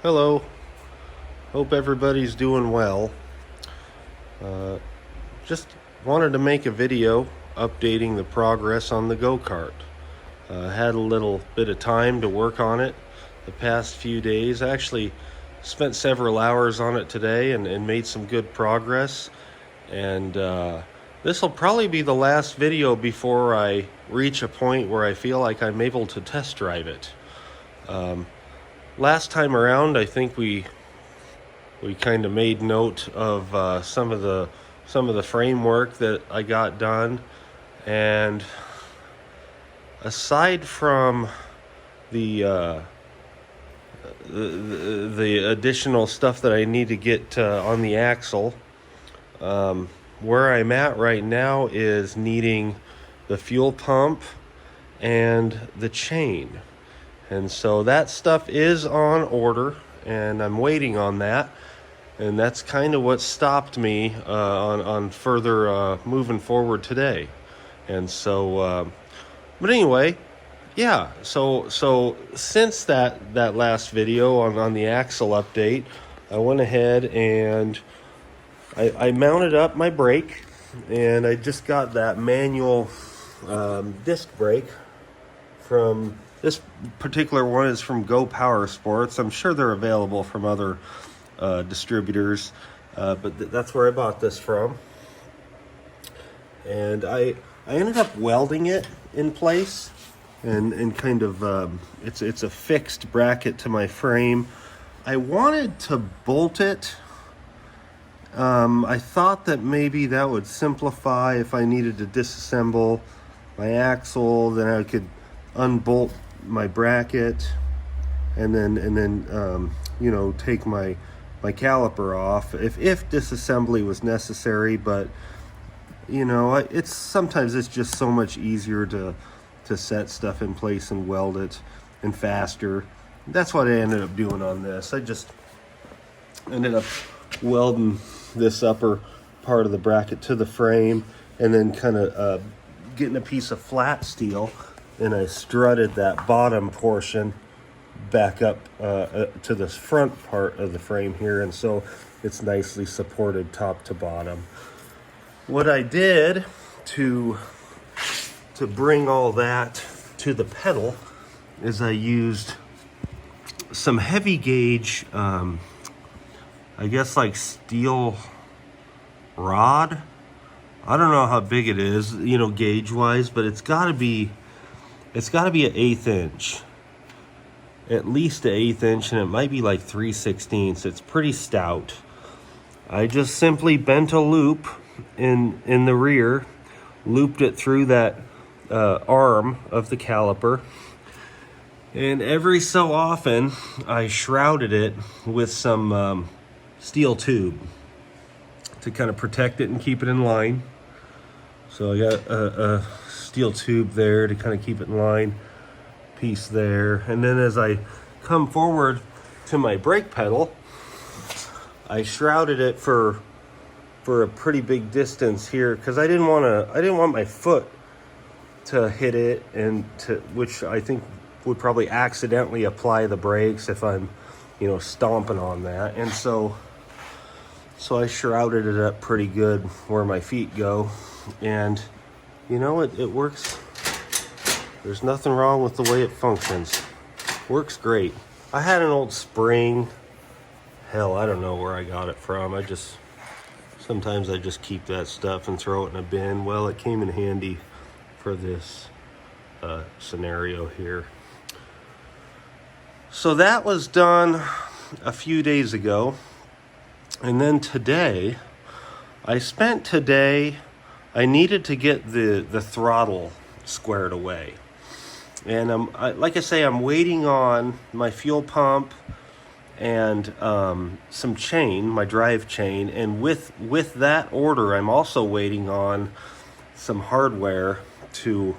Hello, hope everybody's doing well. Just wanted to make a video updating the progress on the go-kart. Had a little bit of time to work on it the past few days. I actually spent several hours on it today and made some good progress. And this will probably be the last video before I reach a point where I feel like I'm able to test drive it. Last time around, I think we kind of made note of some of the framework that I got done, and aside from the the additional stuff that I need to get on the axle, where I'm at right now is needing the fuel pump and the chain. And so that stuff is on order, and I'm waiting on that. And that's kind of what stopped me on further moving forward today. And so, but anyway, yeah. So since that last video on the axle update, I went ahead and I mounted up my brake, and I just got that manual disc brake from. This particular one is from Go Power Sports. I'm sure they're available from other distributors, but that's where I bought this from. And I ended up welding it in place, and kind of it's a fixed bracket to my frame. I wanted to bolt it. I thought that maybe that would simplify if I needed to disassemble my axle. Then I could unbolt my bracket and then take my caliper off if disassembly was necessary. But it's sometimes it's just so much easier to set stuff in place and weld it, and faster. That's what I ended up doing on this. I just ended up welding this upper part of the bracket to the frame, and then kind of getting a piece of flat steel, and I strutted that bottom portion back up to this front part of the frame here, and so it's nicely supported top to bottom. What I did to bring all that to the pedal is I used some heavy gauge, I guess like steel rod. I don't know how big it is, gauge wise, but it's got to be an 1/8 inch, at least an 1/8 inch, and it might be like 3/16. It's pretty stout. I just simply bent a loop in the rear, looped it through that arm of the caliper, and every so often I shrouded it with some steel tube to kind of protect it and keep it in line. So I got a steel tube there to kind of keep it in line, piece there, and then as I come forward to my brake pedal, I shrouded it for a pretty big distance here, because I didn't want my foot to hit it, and which I think would probably accidentally apply the brakes if I'm stomping on that. And so I shrouded it up pretty good where my feet go, and it works. There's nothing wrong with the way it functions. Works great. I had an old spring. Hell, I don't know where I got it from. Sometimes I just keep that stuff and throw it in a bin. Well, it came in handy for this scenario here. So that was done a few days ago. And then today, I needed to get the throttle squared away. And like I say, I'm waiting on my fuel pump and some chain, my drive chain. And with that order, I'm also waiting on some hardware to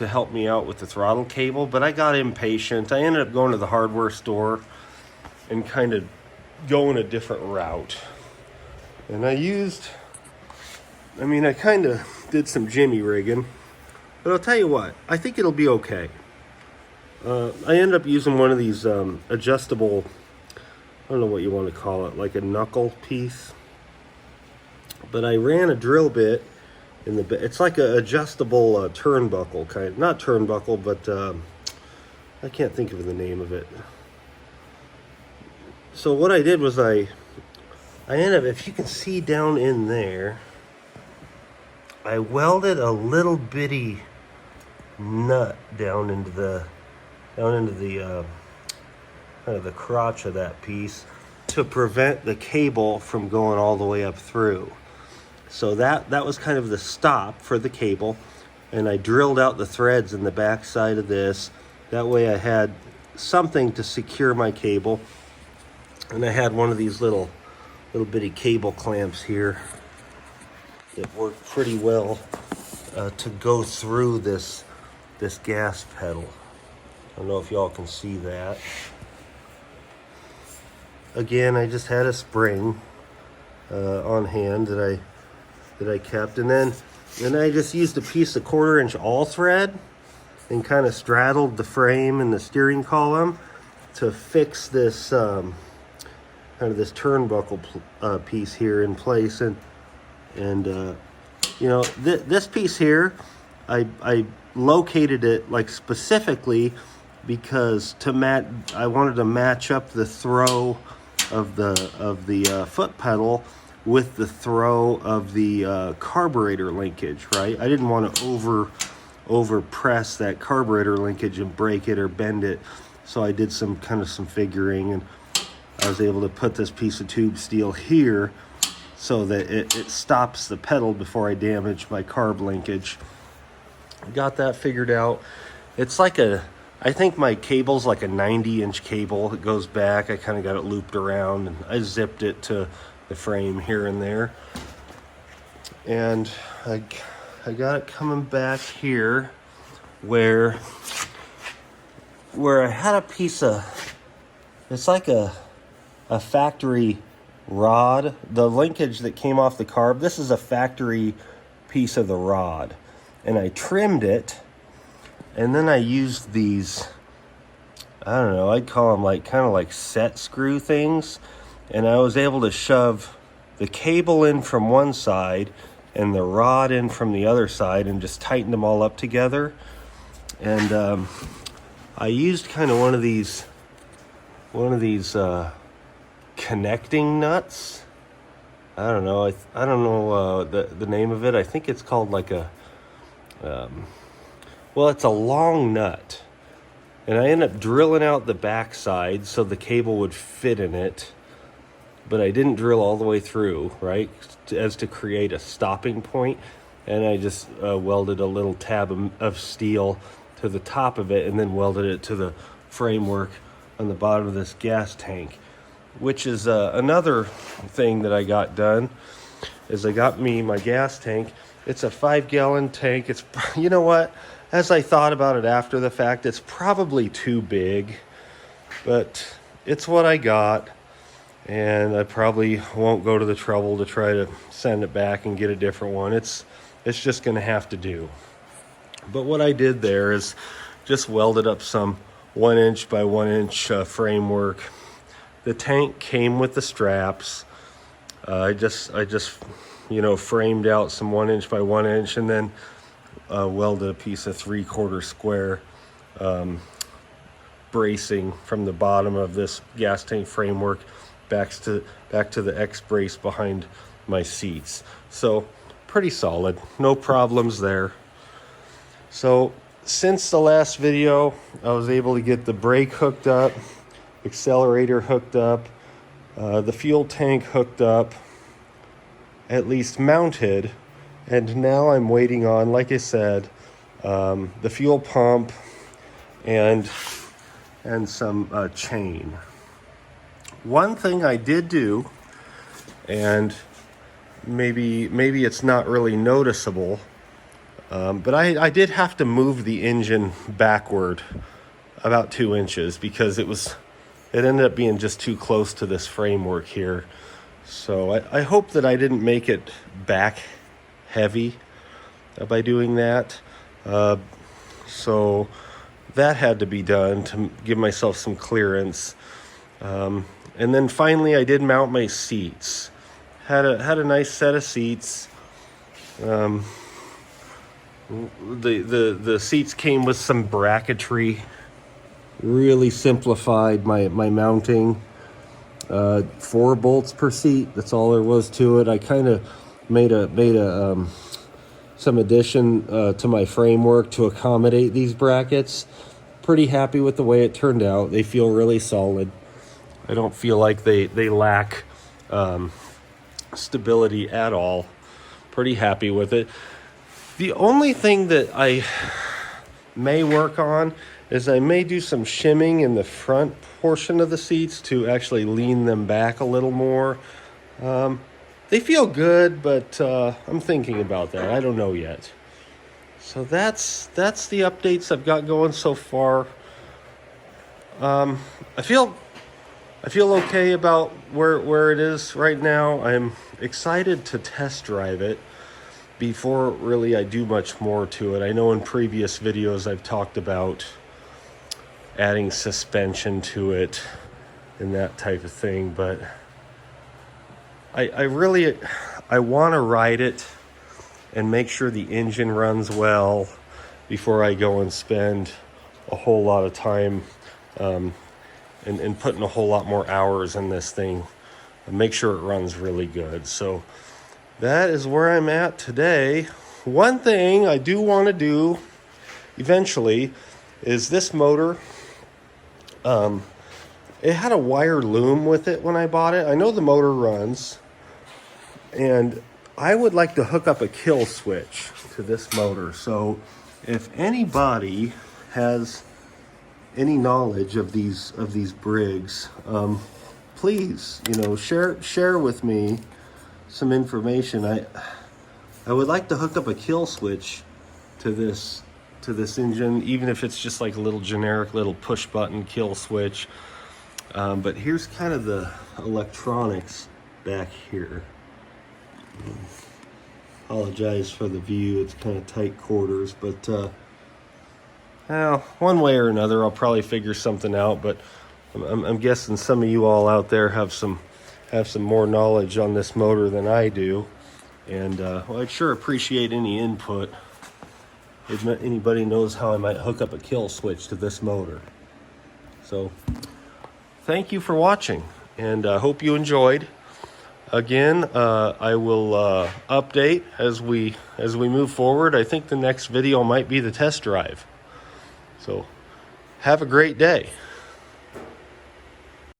help me out with the throttle cable. But I got impatient. I ended up going to the hardware store and kind of going a different route. And I kind of did some jimmy rigging. But I'll tell you what, I think it'll be okay. I ended up using one of these adjustable, I don't know what you want to call it, like a knuckle piece. But I ran a drill bit in the, it's like an adjustable turnbuckle kind, not turnbuckle, but I can't think of the name of it. So what I did was I ended up, if you can see down in there, I welded a little bitty nut down into the kind of the crotch of that piece to prevent the cable from going all the way up through. So that was kind of the stop for the cable, and I drilled out the threads in the back side of this. That way I had something to secure my cable, and I had one of these little bitty cable clamps here that worked pretty well to go through this gas pedal. I don't know if y'all can see that. Again, I just had a spring on hand that I kept, and then I just used a piece of 1/4 inch all thread and kind of straddled the frame and the steering column to fix this kind of this turnbuckle piece here in place. And you know, this piece here, I located it like specifically because I wanted to match up the throw of the foot pedal with the throw of the carburetor linkage, right? I didn't want to over press that carburetor linkage and break it or bend it. So I did some figuring, and I was able to put this piece of tube steel here so that it stops the pedal before I damage my carb linkage. Got that figured out. It's like I think my cable's like a 90-inch cable that goes back. I kind of got it looped around, and I zipped it to the frame here and there. And I got it coming back here where I had a piece of, it's like a factory rod. The linkage that came off the carb, this is a factory piece of the rod. And I trimmed it, and then I used these, I don't know, I'd call them like kind of like set screw things. And I was able to shove the cable in from one side and the rod in from the other side and just tighten them all up together. And I used kind of one of these connecting nuts. I don't know. I don't know the name of it. I think it's called like a, well, it's a long nut. And I ended up drilling out the back side so the cable would fit in it. But I didn't drill all the way through, right, as to create a stopping point. And I just welded a little tab of steel to the top of it, and then welded it to the framework on the bottom of this gas tank. Which is another thing that I got done, is I got me my gas tank. It's a 5-gallon tank. It's, you know what, as I thought about it after the fact, it's probably too big, but it's what I got. And I probably won't go to the trouble to try to send it back and get a different one. It's just going to have to do. But what I did there is just welded up some 1-inch by 1-inch framework. The tank came with the straps. I just framed out some 1-inch by 1-inch, and then welded a piece of 3/4 square bracing from the bottom of this gas tank framework back to the X brace behind my seats. So pretty solid, no problems there. So since the last video, I was able to get the brake hooked up, accelerator hooked up, the fuel tank hooked up, at least mounted, and now I'm waiting on, like I said, the fuel pump and some chain. One thing I did do, and maybe it's not really noticeable, but I did have to move the engine backward about 2 inches because it ended up being just too close to this framework here. So I hope that I didn't make it back heavy by doing that. So that had to be done to give myself some clearance. And then finally I did mount my seats. Had a nice set of seats. The seats came with some bracketry. Really simplified my mounting. 4 bolts per seat. That's all there was to it. I kind of made some addition to my framework to accommodate these brackets. Pretty happy with the way it turned out. They feel really solid. I don't feel like they lack stability at all. Pretty happy with it. The only thing that I may work on is I may do some shimming in the front portion of the seats to actually lean them back a little more. They feel good, but I'm thinking about that. I don't know yet. So that's the updates I've got going so far. I feel okay about where it is right now. I'm excited to test drive it before really I do much more to it. I know in previous videos I've talked about adding suspension to it and that type of thing, but I want to ride it and make sure the engine runs well before I go and spend a whole lot of time and putting a whole lot more hours in this thing and make sure it runs really good. So that is where I'm at today. One thing I do want to do eventually is this motor. It had a wire loom with it when I bought it. I know the motor runs, and I would like to hook up a kill switch to this motor. So if anybody has any knowledge of these Briggs, please, share with me some information. I would like to hook up a kill switch to this engine, even if it's just like a little generic little push button kill switch. But here's kind of the electronics back here. Apologize for the view, it's kind of tight quarters, but well, one way or another I'll probably figure something out. But I'm guessing some of you all out there have some more knowledge on this motor than I do, and well, I'd sure appreciate any input if anybody knows how I might hook up a kill switch to this motor. So thank you for watching, and I hope you enjoyed. Again, I will update as we move forward. I think the next video might be the test drive. So have a great day.